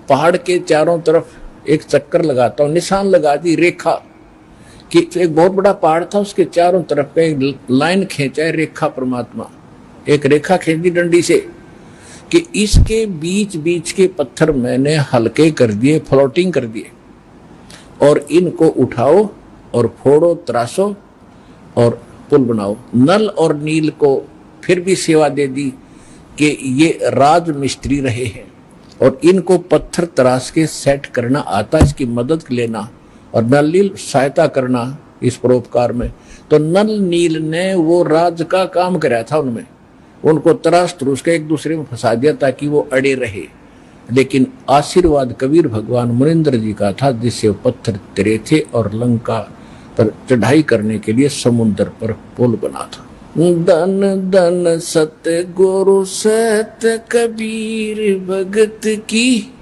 पहाड़ के चारों तरफ एक चक्कर लगाता हूं। निशान लगा दी, रेखा कि एक बहुत बड़ा पहाड़ था, उसके चारों तरफ का एक लाइन खींचा है, रेखा। परमात्मा एक रेखा खींच दी डंडी से कि इसके बीच बीच के पत्थर मैंने हल्के कर दिए, फ्लोटिंग कर दिए, और इनको उठाओ और फोड़ो, तराशो और पुल बनाओ। नल और नील को फिर भी सेवा दे दी कि ये राज मिस्त्री रहे हैं और इनको पत्थर तराश के सेट करना आता, इसकी मदद लेना और नल नील सहायता करना इस परोपकार में। तो नल नील ने वो राज का काम कराया था उनमें, उनको तराश तरुश के एक दूसरे में फंसा दिया ताकि वो अड़े रहे। लेकिन आशीर्वाद कबीर भगवान मुनिंद्र जी का था, जिससे वो पत्थर तिरे थे और लंका पर चढ़ाई करने के लिए समुद्र पर पुल बना था। धन धन सत गुरु सत कबीर भगत की,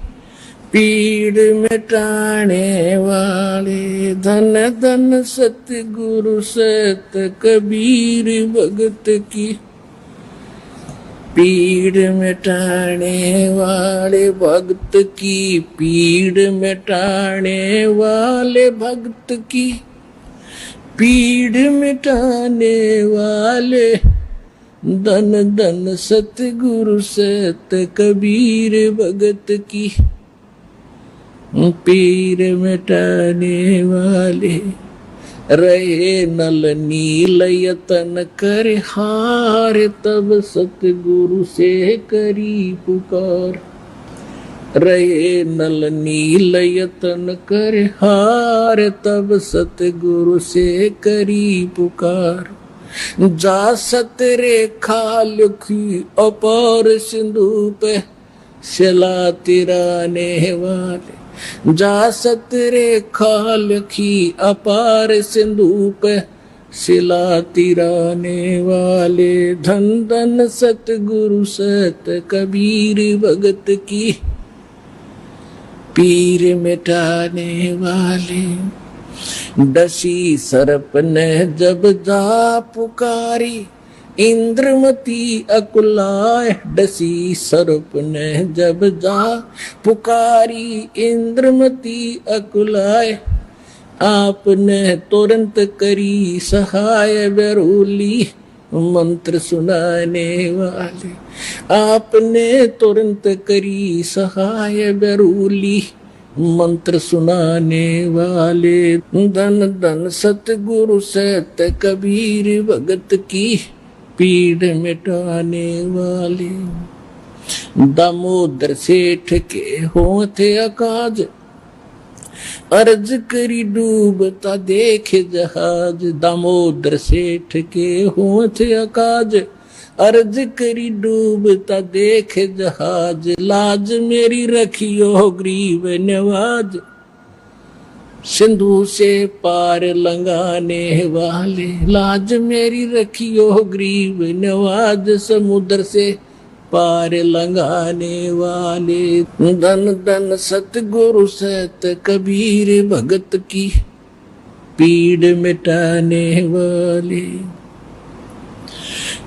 पीड़ मिटाने वाले धन धन सतगुरु सत कबीर भगत की। पीड़ मिटाने वाले भक्त की, पीड़ मिटाने वाले भक्त की, पीड़ मिटाने वाले धन धन सतगुरु सत कबीर भगत की। पीर मिटाने वाले रहे नल नील यतन कर हार, तब सतगुरु से करी पुकार। रहे नल नील यतन कर हार, तब सतगुरु से करी पुकार। जा सत रेखा लिखी अपार सिंधु पे, शिला तिराने वाले। जा सत रेखा लिखी अपार सिंधु पे, शिला तिराने वाले धन धन सतगुरु सत कबीर भगत की। पीर मिटाने वाले डसी सर्प ने जब जा पुकारी, इंद्रमती अकुलाए। डसी सर्प ने जब जा पुकारी, इंद्रमती अकुलाए। आपने तुरंत करी सहाय बेरूली, मंत्र सुनाने वाले। आपने तुरंत करी सहाय बेरूली, मंत्र सुनाने वाले धन धन सतगुरु सत कबीर भगत की। पीड़ मिटाने वाले दामोदर सेठ के होते अकाज, अर्ज करी डूबता देखे जहाज। दामोदर सेठ के होते अकाज, अर्ज करी डूबता देखे जहाज। लाज मेरी रखियो ग्रीव नवाज, सिंधु से पार लंगाने वाले। लाज मेरी रखियो ग्रीव नवाज, समुद्र से पार लंगाने वाले धन धन सतगुरु सत कबीर भगत की। पीड़ मिटाने वाले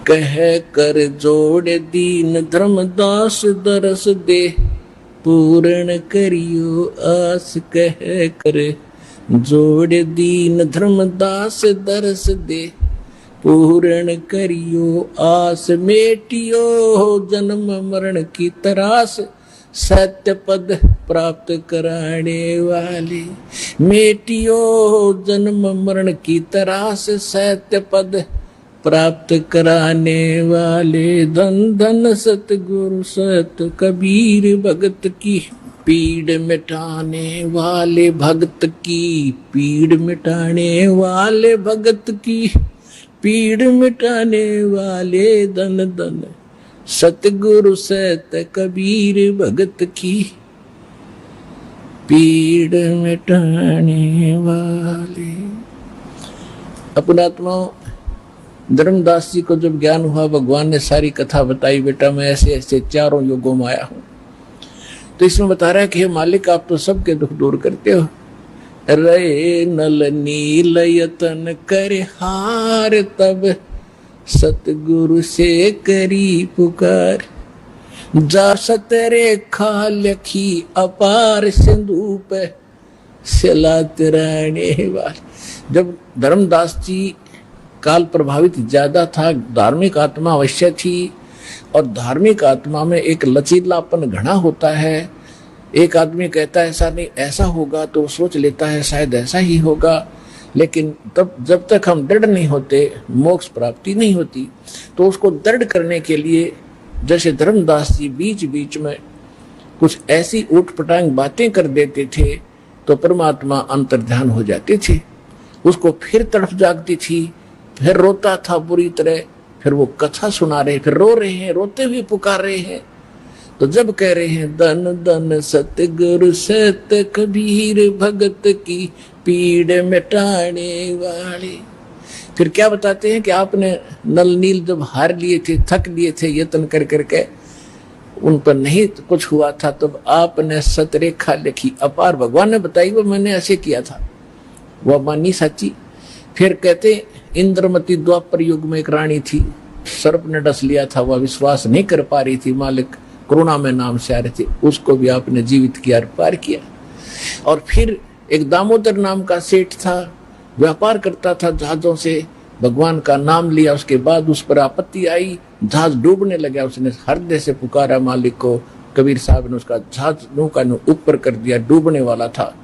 कह कर जोड़ दीन धर्मदास, दरस दे पूर्ण करियो आस। कह कर जोड़ दीन धर्मदास, दरस दे पूर्ण करियो आस। मेटियो जन्म मरण की तरास, सत्य पद प्राप्त कराने वाले। मेटियो जन्म मरण की तरास, सत्य पद प्राप्त कराने वाले धन धन सतगुरु सत कबीर भगत की। पीड़ मिटाने वाले भगत की, पीड़ मिटाने वाले भगत की। पीड़ मिटाने वाले धन धन सतगुरु सत कबीर भगत की। पीड़ मिटाने वाले। अपनात्माओं, धर्मदास जी को जब ज्ञान हुआ, भगवान ने सारी कथा बताई, बेटा मैं ऐसे ऐसे चारों युगों में आया हूं। तो इसमें बता रहा है कि हे मालिक, आप तो सबके दुख दूर करते हो। रे नल नील यतन कर हार, तब सतगुरु से करी पुकार। जा सत रेखा लखी अपार सिंधु पे, शिला तिराने वाले। जब धर्मदास जी काल प्रभावित ज्यादा था, धार्मिक आत्मा अवश्य थी, और धार्मिक आत्मा में एक लचीलापन घना होता है। एक आदमी कहता है ऐसा नहीं ऐसा होगा, तो सोच लेता है शायद ऐसा ही होगा, लेकिन तब जब तक हम दृढ़ नहीं होते, मोक्ष प्राप्ति नहीं होती। तो उसको दृढ़ करने के लिए जैसे धर्मदास जी बीच बीच में कुछ ऐसी ऊटपटांग बातें कर देते थे, तो परमात्मा अंतर्ध्यान हो जाते थे। उसको फिर तड़फ जागती थी, फिर रोता था बुरी तरह, फिर वो कथा सुना रहे, फिर रो रहे हैं, रोते हुए पुकार रहे हैं। तो जब कह रहे हैं धन धन सतगुरु सत कबीर भगत की, पीड़ मिटाने वाले, फिर क्या बताते हैं कि आपने नल नील जब हार लिए थे, थक लिए थे यत्न कर करके, उन पर नहीं कुछ हुआ था, तब आपने सतरेखा लिखी अपार। भगवान ने बताई वो मैंने ऐसे किया था, वह मानी सच्ची। फिर कहते इंद्रमती द्वापर युग में एक रानी थी, सर्प ने डस लिया था, वह विश्वास नहीं कर पा रही थी, मालिक करुणा में नाम से आ रहे थे, उसको भी आपने जीवित किया, पार किया। और फिर एक दामोदर नाम का सेठ था, व्यापार करता था जहाजों से, भगवान का नाम लिया, उसके बाद उस पर आपत्ति आई, जहाज डूबने लगा, उसने हृदय से पुकारा मालिक को, कबीर साहब ने उसका जहाज नौका ऊपर कर दिया, डूबने वाला था।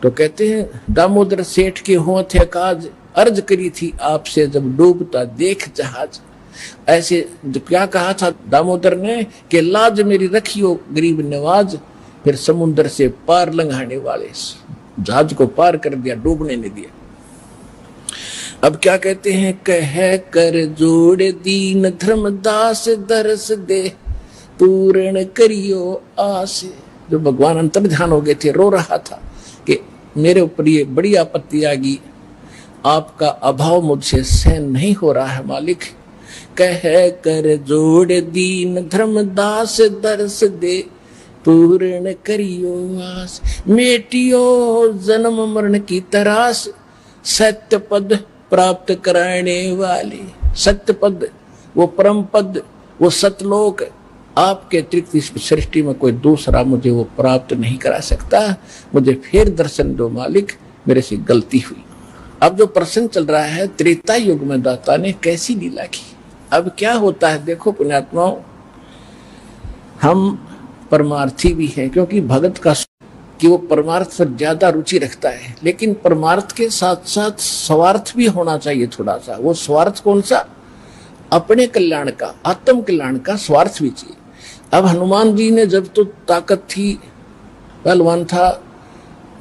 तो कहते हैं दामोदर सेठ के होंठ काज अर्ज करी थी आपसे, जब डूबता देख जहाज। ऐसे क्या कहा था दामोदर ने कि लाज मेरी रखियो गरीब नवाज, फिर समुद्र से पार लंघाने वाले जहाज को पार कर दिया, डूबने नहीं दिया। अब क्या कहते हैं, कह कर जोड़ दीन धर्मदास दरस दे, पूर्ण करियो आस। जो भगवान अंतर ध्यान हो गए थे, रो रहा था कि मेरे ऊपर ये बड़ी आपत्ति आ गई, आपका अभाव मुझसे सहन नहीं हो रहा है मालिक। कह कर जोड़ दीन धर्मदास दरस दे, पूर्ण करियो आस। मेटियो जन्म मरण की तरास, सत्य पद प्राप्त कराने वाले। सत्य पद, वो परम पद, वो सतलोक, आपके अतिरिक्त इस सृष्टि में कोई दूसरा मुझे वो प्राप्त नहीं करा सकता। मुझे फिर दर्शन दो मालिक, मेरे से गलती हुई। अब जो प्रश्न चल रहा है, त्रेता युग में दाता ने कैसी लीला की। अब क्या होता है, देखो पुण्यात्माओं, हम परमार्थी भी हैं, क्योंकि भगत का कि वो परमार्थ पर ज्यादा रुचि रखता है, लेकिन परमार्थ के साथ साथ स्वार्थ भी होना चाहिए थोड़ा सा। वो स्वार्थ कौन सा? अपने कल्याण का, आत्म कल्याण का स्वार्थ भी चाहिए। अब हनुमान जी ने जब तो ताकत थी, पहलवान था,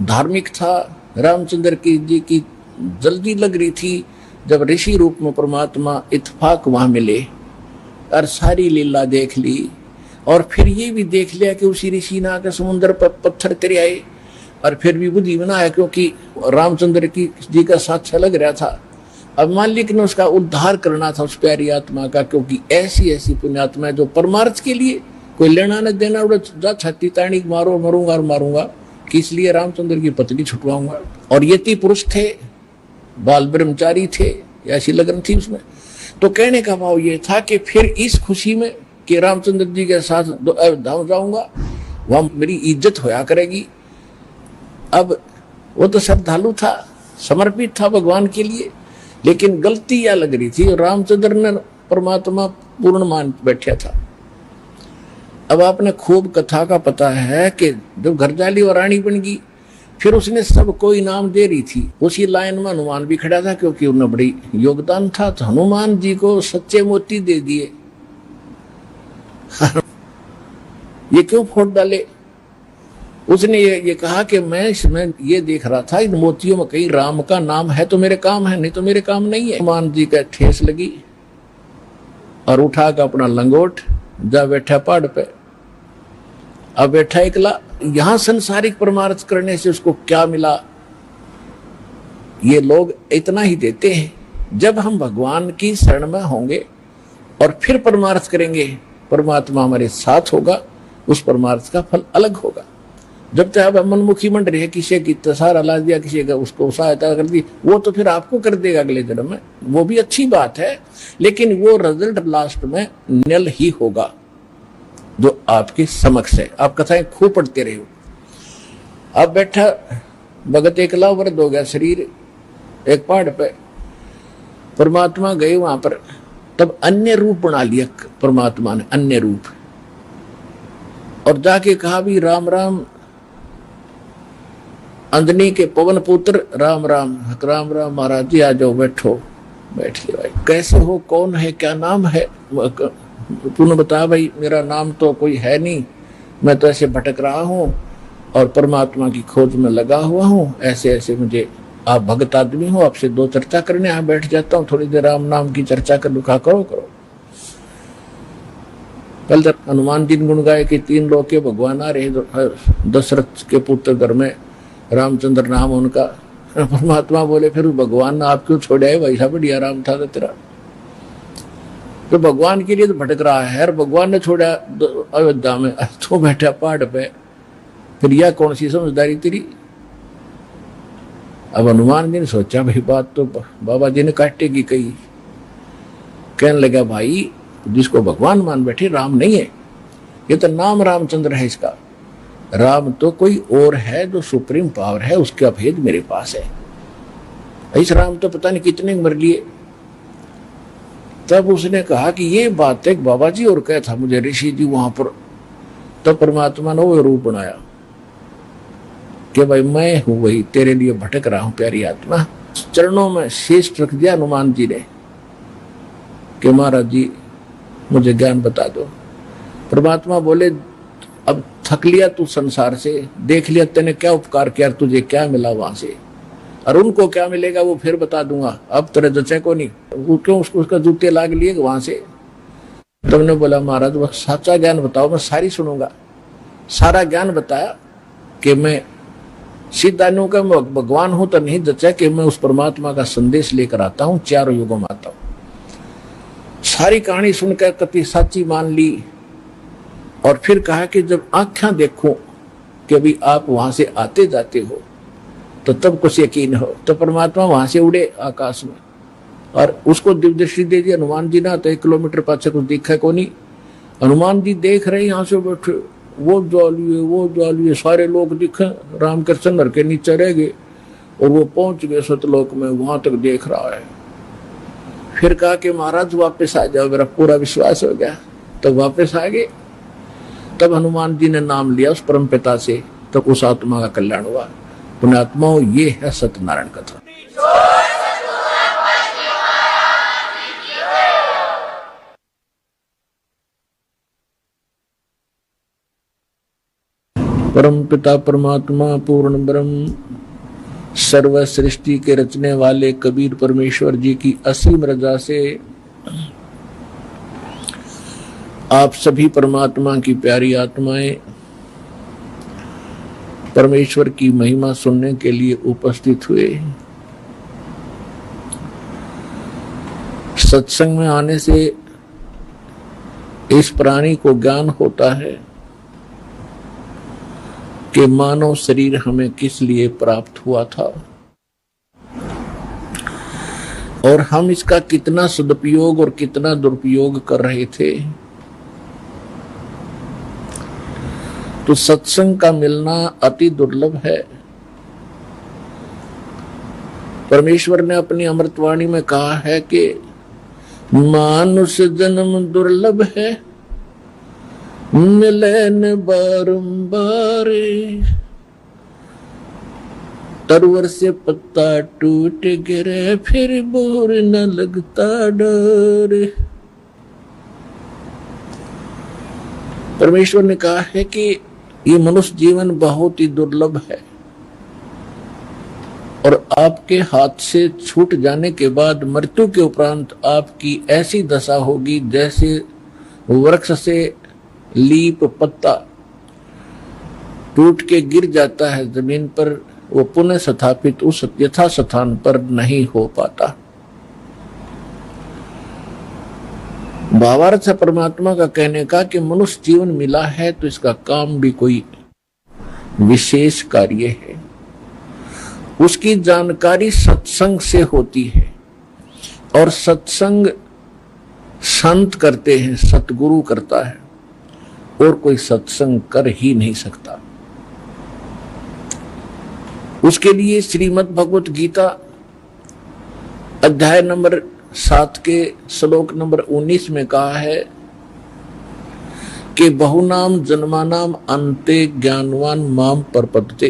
धार्मिक था, रामचंद्र जी की जल्दी लग रही थी, जब ऋषि रूप में परमात्मा इत्फाक वहां मिले और सारी लीला देख ली, और फिर ये भी देख लिया कि उसी ऋषि ने आकर समुद्र पर पत्थर करे आए, और फिर भी बुद्धि बनाया क्योंकि रामचंद्र जी का साथ लग रहा था। अब मालिक ने उसका उद्धार करना था उस प्यारी आत्मा का, क्योंकि ऐसी ऐसी पुण्यात्मा है जो परमार्थ के लिए कोई लेना न देना, उड़ा छत्ती ताणी मारो, मरूंगा और मारूंगा, कि इसलिए रामचंद्र की पत्नी छुटवाऊंगा। और यति पुरुष थे, बाल ब्रह्मचारी थे, ऐसी लगन थी उसमें। तो कहने का भाव ये था कि फिर इस खुशी में कि रामचंद्र जी के साथ धाम जाऊंगा, वहां मेरी इज्जत होया करेगी। अब वो तो श्रद्धालु था, समर्पित था भगवान के लिए, लेकिन गलती यह लग रही थी, रामचंद्र ने परमात्मा पूर्ण मान बैठा था। अब आपने खूब कथा का पता है कि जब घरजाली और रानी बन गई, फिर उसने सबको इनाम दे रही थी। उसी लाइन में हनुमान भी खड़ा था, क्योंकि उन्हें बड़ी योगदान था, तो हनुमान जी को सच्चे मोती दे दिए। ये क्यों फोड़ डाले? उसने ये कहा कि मैं इसमें ये देख रहा था, इन मोतियों में कहीं राम का नाम है तो मेरे काम है, नहीं तो मेरे काम नहीं है। हनुमान जी का ठेस लगी और उठा कर अपना लंगोट जा बैठा पहाड़ पे। अब बैठा एकला। यहां संसारिक परमार्थ करने से उसको क्या मिला? ये लोग इतना ही देते हैं। जब हम भगवान की शरण में होंगे और फिर परमार्थ करेंगे, परमात्मा हमारे साथ होगा, उस परमार्थ का फल अलग होगा। जब तक आप मनमुखी मंड रहे, किसी की सहारा ला दिया, किसी का उसको सहायता कर दी, वो तो फिर आपको कर देगा अगले जन्म में, वो भी अच्छी बात है, लेकिन वो रिजल्ट लास्ट में निल ही होगा जो आपके समक्ष है। आप कथाएं खूब पढ़ते रहे हो। अब बैठा भगत एकला, वृद्ध हो गया शरीर, एक पहाड़ पे। परमात्मा गए वहां पर, तब अन्य रूप बना लिया परमात्मा ने, अन्य रूप, और जाके कहा भी राम राम, अंजनी के पवन पुत्र राम राम। राम राम महाराज जी, आ जाओ, बैठो। बैठ लिया। भाई कैसे हो, कौन है, क्या नाम है? तूने बताया भाई मेरा नाम तो कोई है नहीं, मैं तो ऐसे भटक रहा हूँ और परमात्मा की खोज में लगा हुआ हूँ, ऐसे ऐसे मुझे, आप भगत आदमी हो, आपसे दो चर्चा करने यहाँ बैठ जाता हूँ, थोड़ी देर राम नाम की चर्चा कर लूँ। करो करो। कल तक हनुमान जी ने गुण गाए कि तीन लोग के भगवान आ रहे, दशरथ के पुत्र घर में रामचंद्र नाम उनका। परमात्मा बोले फिर भगवान ने आप क्यों छोड़ा है? वैसा बढ़िया राम था तेरा। तो भगवान के लिए तो भटक रहा है, और भगवान ने छोड़ा अयोध्या में, तो बैठा पहाड़ पे, फिर यह कौन सी समझदारी तेरी। अब हनुमान जी ने सोचा भाई बात तो बाबा जी ने काटेगी कही। कहने लगा भाई जिसको भगवान मान बैठे राम नहीं है, ये तो नाम रामचंद्र है इसका, राम तो कोई और है जो सुप्रीम पावर है, उसका भेद मेरे पास है। इस राम तो पता नहीं कितने मर लिए। तब उसने कहा कि ये बात है बाबा जी, और क्या था मुझे ऋषि जी वहां पर। तब परमात्मा ने वो रूप बनाया कि भाई मैं हूं वही, तेरे लिए भटक रहा हूं प्यारी आत्मा। चरणों में शीश रख दिया हनुमान जी ने कि महाराज जी मुझे ज्ञान बता दो। परमात्मा बोले अब थक लिया तू संसार से, देख लिया तेने क्या उपकार किया, तुझे क्या मिला वहां से, और उनको क्या मिलेगा वो फिर बता दूंगा, अब तेरे जचे को नहीं। वो क्यों उसका जूते लाग लिए वहां से। तुमने बोला महाराज वह सच्चा ज्ञान बताओ, मैं सारी सुनूंगा। सारा ज्ञान बताया कि मैं सिद्धानु का भगवान हूं, तो नहीं जचा कि मैं उस परमात्मा का संदेश लेकर आता हूं, चारों युगों में आता हूं। सारी कहानी सुनकर कति सच्ची मान ली, और फिर कहा कि जब आंखें देखो कि अभी आप वहां से आते जाते हो तो तब कुछ यकीन हो। तो परमात्मा वहां से उड़े आकाश में, और उसको दिव्य दृष्टि दे दी हनुमान जी ना, तो 1 किलोमीटर पाछे कुछ दिखा को नहीं। हनुमान जी देख रहे यहाँ से बैठे, वो ज्वालिए सारे लोग दिखे, राम कृष्ण नर के नीचे रह गए, और वो पहुंच गए सतलोक में, वहां तक देख रहा है। फिर कहा कि महाराज वापस आ जाओ, मेरा पूरा विश्वास हो गया। तो वापस आ गए। तब हनुमान जी ने नाम लिया उस परम पिता से, तो उस आत्मा का कल्याण हुआ। पुण्यात्माओं ये है सत्यनारायण कथा। परम पिता परमात्मा पूर्ण ब्रह्म सर्व सृष्टि के रचने वाले कबीर परमेश्वर जी की असीम रजा से आप सभी परमात्मा की प्यारी आत्माएं परमेश्वर की महिमा सुनने के लिए उपस्थित हुए। सत्संग में आने से इस प्राणी को ज्ञान होता है कि मानव शरीर हमें किस लिए प्राप्त हुआ था, और हम इसका कितना सदुपयोग और कितना दुरुपयोग कर रहे थे। तो सत्संग का मिलना अति दुर्लभ है। परमेश्वर ने अपनी अमृतवाणी में कहा है कि मानुष जन्म दुर्लभ है, मिले न बारंबार, तरवर से पत्ता टूट गिरे फिर बोर न लगता डर। परमेश्वर ने कहा है कि ये मनुष्य जीवन बहुत ही दुर्लभ है, और आपके हाथ से छूट जाने के बाद मृत्यु के उपरांत आपकी ऐसी दशा होगी जैसे वृक्ष से लीप पत्ता टूट के गिर जाता है जमीन पर, वो पुनः स्थापित उस यथा स्थान पर नहीं हो पाता। भावार्थ है परमात्मा का कहने का कि मनुष्य जीवन मिला है तो इसका काम भी कोई विशेष कार्य है। उसकी जानकारी सत्संग से होती है, और सत्संग संत करते हैं, सतगुरु करता है, और कोई सत्संग कर ही नहीं सकता। उसके लिए श्रीमद् भगवत गीता अध्याय नंबर 7 के श्लोक नंबर 19 में कहा है कि बहुनाम जन्मानाम अंते ज्ञानवान माम परपतते।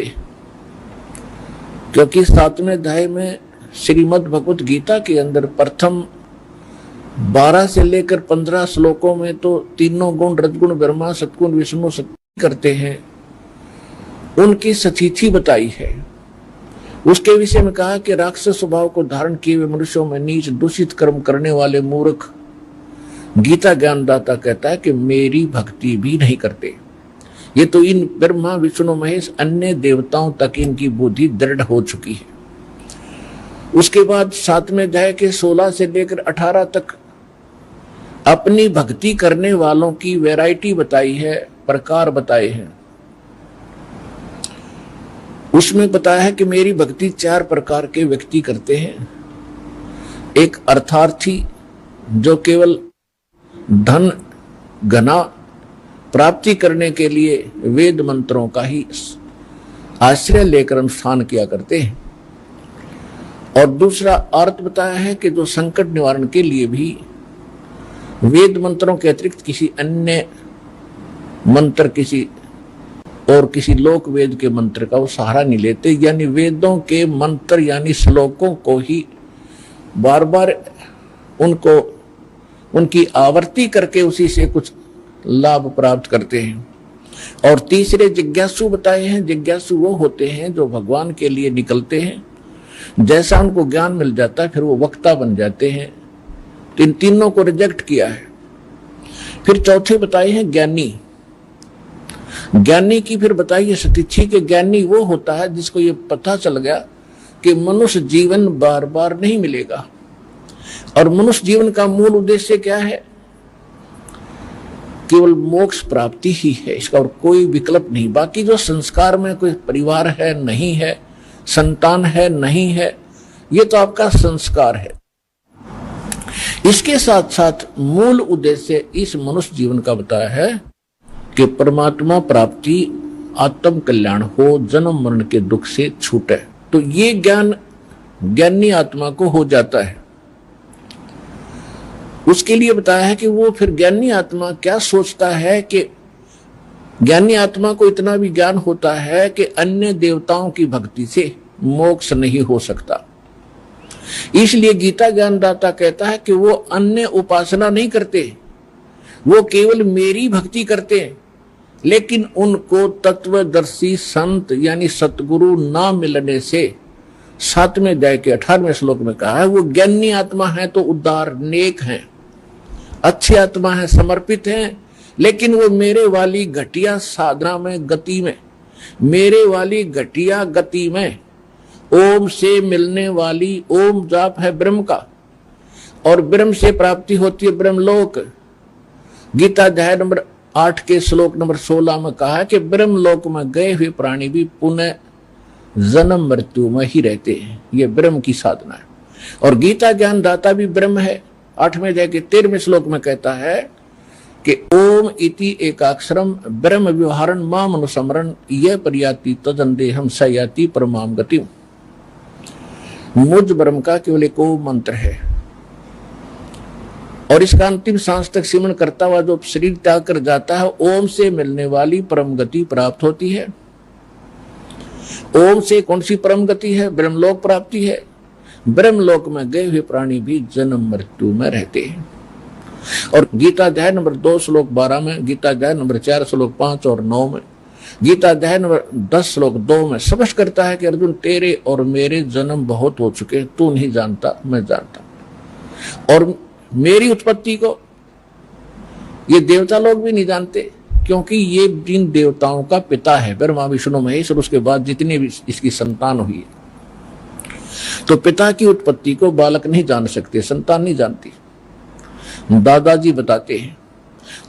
क्योंकि 7वें अध्याय में श्रीमद् भगवत गीता के अंदर प्रथम 12 से लेकर 15 श्लोकों में तो तीनों गुण रजगुण ब्रह्मा सतगुण विष्णु शक्ति करते हैं, उनकी स्थिति बताई है। उसके विषय में कहा कि राक्षस स्वभाव को धारण किए हुए मनुष्यों में नीच दूषित कर्म करने वाले मूर्ख गीता ज्ञानदाता कहता है कि मेरी भक्ति भी नहीं करते। ये तो इन ब्रह्मा विष्णु महेश अन्य देवताओं तक इनकी बुद्धि दृढ़ हो चुकी है। उसके बाद 7वें अध्याय के 16 से लेकर 18 तक अपनी भक्ति करने वालों की वैरायटी बताई है, प्रकार बताए हैं। उसमें बताया है कि मेरी भक्ति 4 प्रकार के व्यक्ति करते हैं। एक अर्थार्थी, जो केवल धन घना प्राप्ति करने के लिए वेद मंत्रों का ही आश्रय लेकर अनुष्ठान किया करते हैं। और दूसरा अर्थ बताया है कि जो संकट निवारण के लिए भी वेद मंत्रों के अतिरिक्त किसी अन्य मंत्र, किसी लोक वेद के मंत्र का वो सहारा नहीं लेते, यानी वेदों के मंत्र यानी श्लोकों को ही बार बार उनकी आवृत्ति करके उसी से कुछ लाभ प्राप्त करते हैं। और तीसरे जिज्ञासु बताए हैं। जिज्ञासु वो होते हैं जो भगवान के लिए निकलते हैं, जैसा उनको ज्ञान मिल जाता है फिर वो वक्ता बन जाते हैं। तो इन तीनों को रिजेक्ट किया है। फिर चौथे बताए हैं ज्ञानी। ज्ञानी की फिर बताई है सतीक्षी के ज्ञानी वो होता है जिसको ये पता चल गया कि मनुष्य जीवन बार बार नहीं मिलेगा, और मनुष्य जीवन का मूल उद्देश्य क्या है? केवल मोक्ष प्राप्ति ही है, इसका और कोई विकल्प नहीं। बाकी जो संस्कार में कोई परिवार है नहीं है, संतान है नहीं है, ये तो आपका संस्कार है। इसके साथ साथ मूल उद्देश्य इस मनुष्य जीवन का बताया है कि परमात्मा प्राप्ति, आत्म कल्याण हो, जन्म मरण के दुख से छूटे। तो ये ज्ञान ज्ञानी आत्मा को हो जाता है। उसके लिए बताया है कि वो फिर ज्ञानी आत्मा क्या सोचता है कि ज्ञानी आत्मा को इतना भी ज्ञान होता है कि अन्य देवताओं की भक्ति से मोक्ष नहीं हो सकता। इसलिए गीता ज्ञानदाता कहता है कि वो अन्य उपासना नहीं करते, वो केवल मेरी भक्ति करते हैं। लेकिन उनको तत्वदर्शी संत यानी सतगुरु ना मिलने से 7वें अध्याय के 18वें श्लोक में कहा है वो ज्ञानी आत्मा है तो उदार नेक हैं, अच्छी आत्मा है, समर्पित हैं, लेकिन वो मेरे वाली घटिया साधना में, गति में, मेरे वाली घटिया गति में ओम से मिलने वाली, ओम जाप है ब्रह्म का, और ब्रह्म से प्राप्ति होती है ब्रह्मलोक। गीता अध्याय नंबर 8 के श्लोक नंबर 16 में कहा है कि ब्रह्मलोक में गए हुए प्राणी भी पुनः जन्म मृत्यु में ही रहते हैं। ये ब्रह्म की साधना है। और गीता ज्ञानदाता भी ब्रह्म है। 8वें अध्याय के 13वें श्लोक में कहता है कि ओम इति एकाक्षरम ब्रह्म व्यवहारन माम अनुसमरण यह परियाति तदंदेहम सयाति परमाम गतिम। मुझ ब्रह्म का केवल एक ओम मंत्र है, और इसका अंतिम सांस तक सिमरण करता हुआ जो शरीर त्याग कर जाता है, ओम से मिलने वाली परम गति प्राप्त होती है। ओम से कौन सी परम गति है? ब्रह्मलोक प्राप्ति है। ब्रह्मलोक में गए हुए प्राणी भी जन्म मृत्यु में रहते हैं। और गीता अध्याय नंबर 2 श्लोक 12 में, गीता अध्याय नंबर 4 श्लोक 5 और 9 में, गीता अध्याय नंबर 10 श्लोक 2 में स्पष्ट करता है कि अर्जुन तेरे और मेरे जन्म बहुत हो चुके, तू नहीं जानता, मैं जानता। और मेरी उत्पत्ति को ये देवता लोग भी नहीं जानते, क्योंकि ये जिन देवताओं का पिता है ब्रह्मा विष्णु महेश, और उसके बाद जितनी भी इसकी संतान हुई है, तो पिता की उत्पत्ति को बालक नहीं जान सकते, संतान नहीं जानती, दादाजी बताते हैं।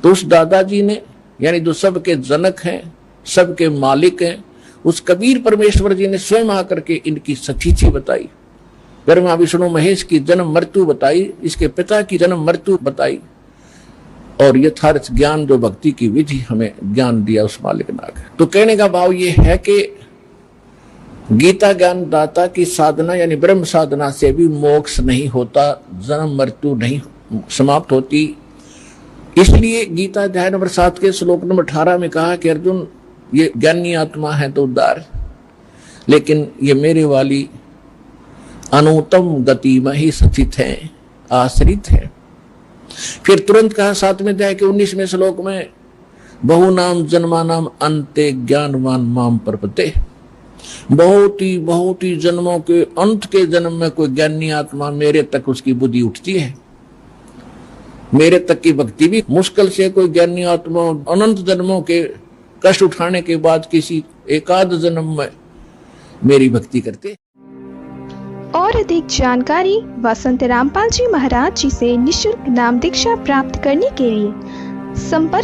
तो उस दादाजी ने, यानी जो सबके जनक हैं, सबके मालिक हैं, उस कबीर परमेश्वर जी ने स्वयं आकर के इनकी सतीची बताई, ब्रह्मा विष्णु महेश की जन्म मृत्यु बताई, इसके पिता की जन्म मृत्यु बताई, और यथार्थ ज्ञान जो भक्ति की विधि हमें ज्ञान दिया उस मालिक नाग। तो कहने का भाव ये है कि गीता ज्ञान दाता की साधना यानी ब्रह्म साधना से भी मोक्ष नहीं होता, जन्म मृत्यु नहीं समाप्त होती। इसलिए गीता अध्याय नंबर 7 के श्लोक नंबर 18 में कहा कि अर्जुन ये ज्ञानी आत्मा है तो उदार, लेकिन ये मेरे वाली अनुत्तम गति में ही स्थित है, आश्रित है। फिर तुरंत कहा 7वें अध्याय के 19वें श्लोक में, बहु नाम जन्मा नाम अंते ज्ञानवान माम प्रपते। बहुत ही जन्मों के अंत के जन्म में कोई ज्ञानी आत्मा मेरे तक उसकी बुद्धि उठती है, मेरे तक की भक्ति भी मुश्किल से कोई ज्ञानी आत्मा अनंत जन्मों के कष्ट उठाने के बाद किसी एकाध जन्म में मेरी भक्ति करते। और अधिक जानकारी व संत रामपाल जी महाराज जी से निःशुल्क नाम दीक्षा प्राप्त करने के लिए संपर्क